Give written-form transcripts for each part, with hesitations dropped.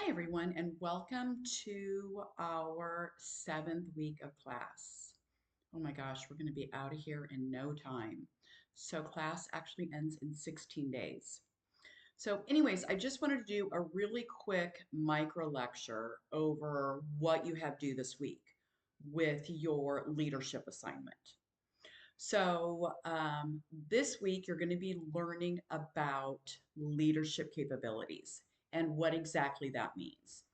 Hi, everyone, and welcome to our 7th week of class. Oh my gosh, we're going to be out of here in no time. So, class actually ends in 16 days. So, anyways, I just wanted to do a really quick micro lecture over what you have due this week with your leadership assignment. So, this week you're going to be learning about leadership capabilities and what exactly that means.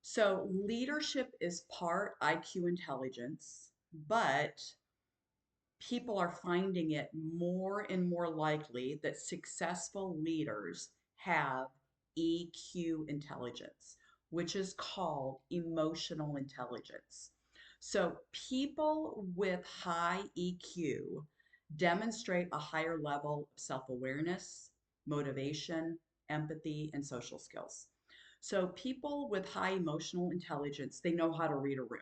So, leadership is part IQ intelligence, but people are finding it more and more likely that successful leaders have EQ intelligence, which is called emotional intelligence. So, people with high EQ demonstrate a higher level of self awareness, motivation, empathy, and social skills. So people with high emotional intelligence, they know how to read a room.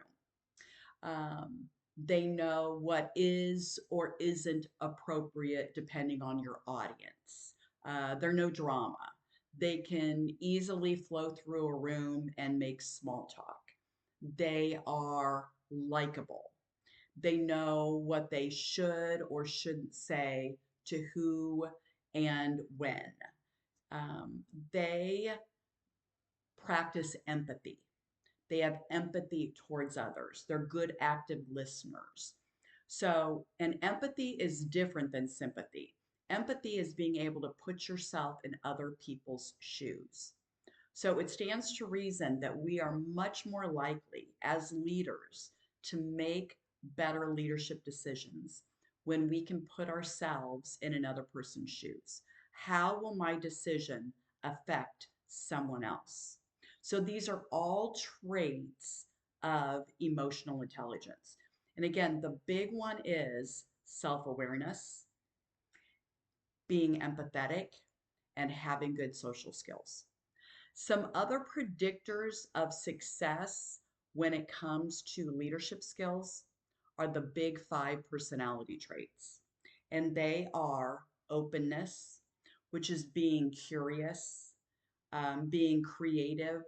Um, they know what is or isn't appropriate depending on your audience. They're no drama. They can easily flow through a room and make small talk. They are likable. They know what they should or shouldn't say to who and when. Um, they practice empathy. They have empathy towards others. They're good active listeners. So, and empathy is different than sympathy. Empathy is being able to put yourself in other people's shoes. So, it stands to reason that we are much more likely as leaders to make better leadership decisions when we can put ourselves in another person's shoes. How will my decision affect someone else? So these are all traits of emotional intelligence. And again, the big one is self awareness, being empathetic, and having good social skills. Some other predictors of success when it comes to leadership skills are the big five personality traits. And they are openness, which is being curious, being creative,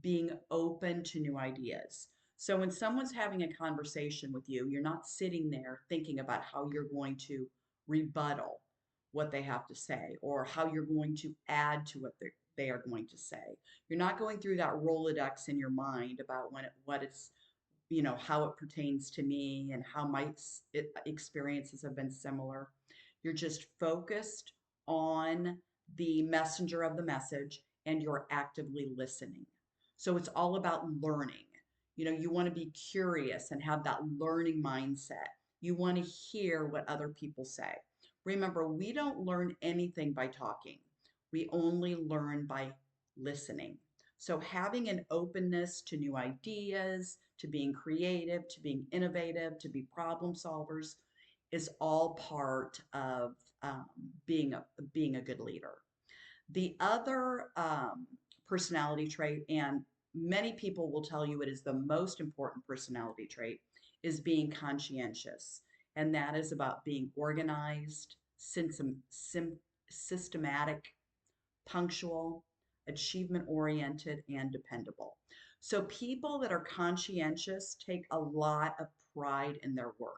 being open to new ideas. So when someone's having a conversation with you, you're not sitting there thinking about how you're going to rebuttal what they have to say or how you're going to add to what they are going to say. You're not going through that Rolodex in your mind about what it's, how it pertains to me and how my experiences have been similar. You're just focused on the messenger of the message and you're actively listening. So it's all about learning. You want to be curious and have that learning mindset. You want to hear what other people say. Remember, we don't learn anything by talking, we only learn by listening. So having an openness to new ideas, to being creative, to being innovative, to be problem solvers is all part of um, being a good leader. The other personality trait, and many people will tell you it is the most important personality trait, is being conscientious. And that is about being organized, systematic, punctual, achievement oriented, and dependable. So people that are conscientious take a lot of pride in their work.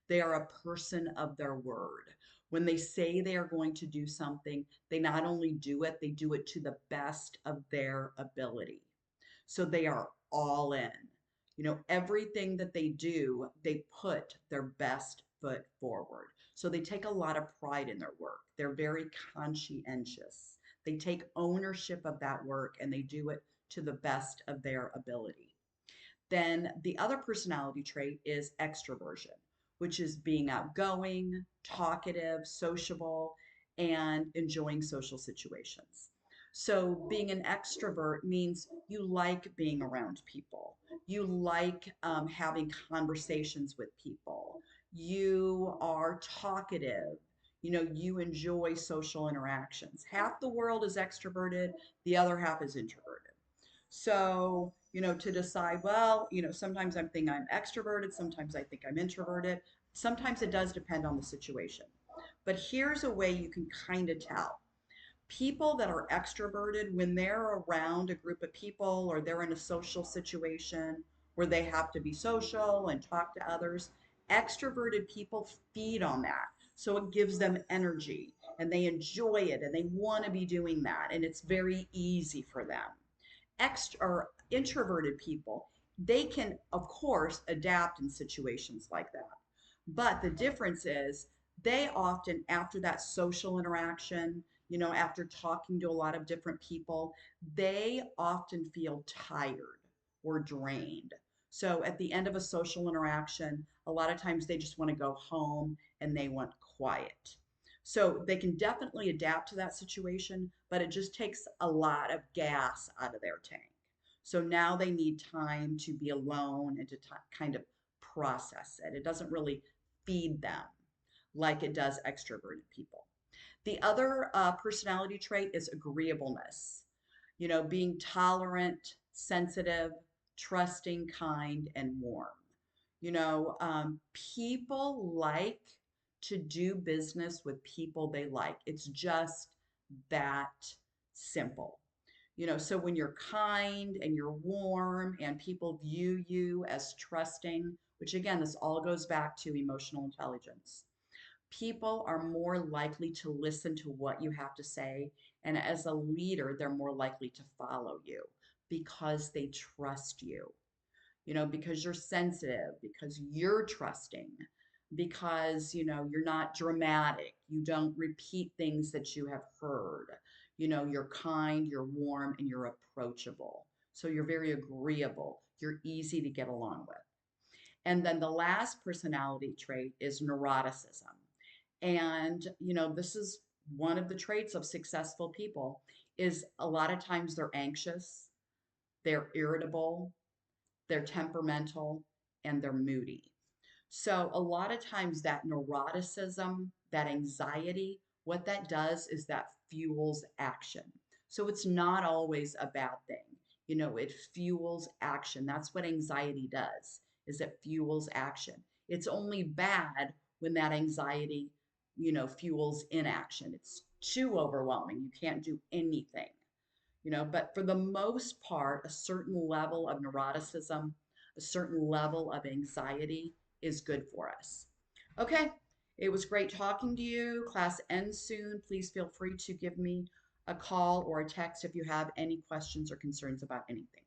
They are a person of their word. When they say they are going to do something, they not only do it, they do it to the best of their ability. So they are all in. Everything that they do, they put their best foot forward. So they take a lot of pride in their work. They're very conscientious. They take ownership of that work and they do it to the best of their ability. Then the other personality trait is extroversion, which is being outgoing, talkative, sociable, and enjoying social situations. So, being an extrovert means you like being around people. You like having conversations with people. You are talkative. You enjoy social interactions. Half the world is extroverted, the other half is introverted. So, to decide, well, sometimes I think I'm extroverted, sometimes I think I'm introverted. Sometimes it does depend on the situation. But here's a way you can kind of tell. People that are extroverted, when they're around a group of people or they're in a social situation where they have to be social and talk to others, extroverted people feed on that. So it gives them energy and they enjoy it and they want to be doing that. And it's very easy for them. Or introverted people, they can, of course, adapt in situations like that. But the difference is they often, after that social interaction, after talking to a lot of different people, they often feel tired or drained. So at the end of a social interaction, a lot of times they just want to go home and they want quiet. So they can definitely adapt to that situation, but it just takes a lot of gas out of their tank. So now they need time to be alone and to kind of process it. It doesn't really feed them like it does extroverted people. The other personality trait is agreeableness, being tolerant, sensitive, trusting, kind, and warm. People like to do business with people they like. It's just that simple. So when you're kind and you're warm and people view you as trusting, which again, this all goes back to emotional intelligence, people are more likely to listen to what you have to say. And as a leader, they're more likely to follow you because they trust you, because you're sensitive, because you're trusting, because, you're not dramatic. You don't repeat things that you have heard. You're kind, you're warm, and you're approachable. So you're very agreeable. You're easy to get along with. And then the last personality trait is neuroticism. And, this is one of the traits of successful people is a lot of times they're anxious, they're irritable, they're temperamental, and they're moody. So a lot of times that neuroticism, that anxiety, what that does is that fuels action. So it's not always a bad thing. It fuels action. That's what anxiety does, is it fuels action. It's only bad when that anxiety, fuels inaction. It's too overwhelming. You can't do anything. But for the most part, a certain level of neuroticism, a certain level of anxiety is good for us. Okay, it was great talking to you. Class ends soon. Please feel free to give me a call or a text if you have any questions or concerns about anything.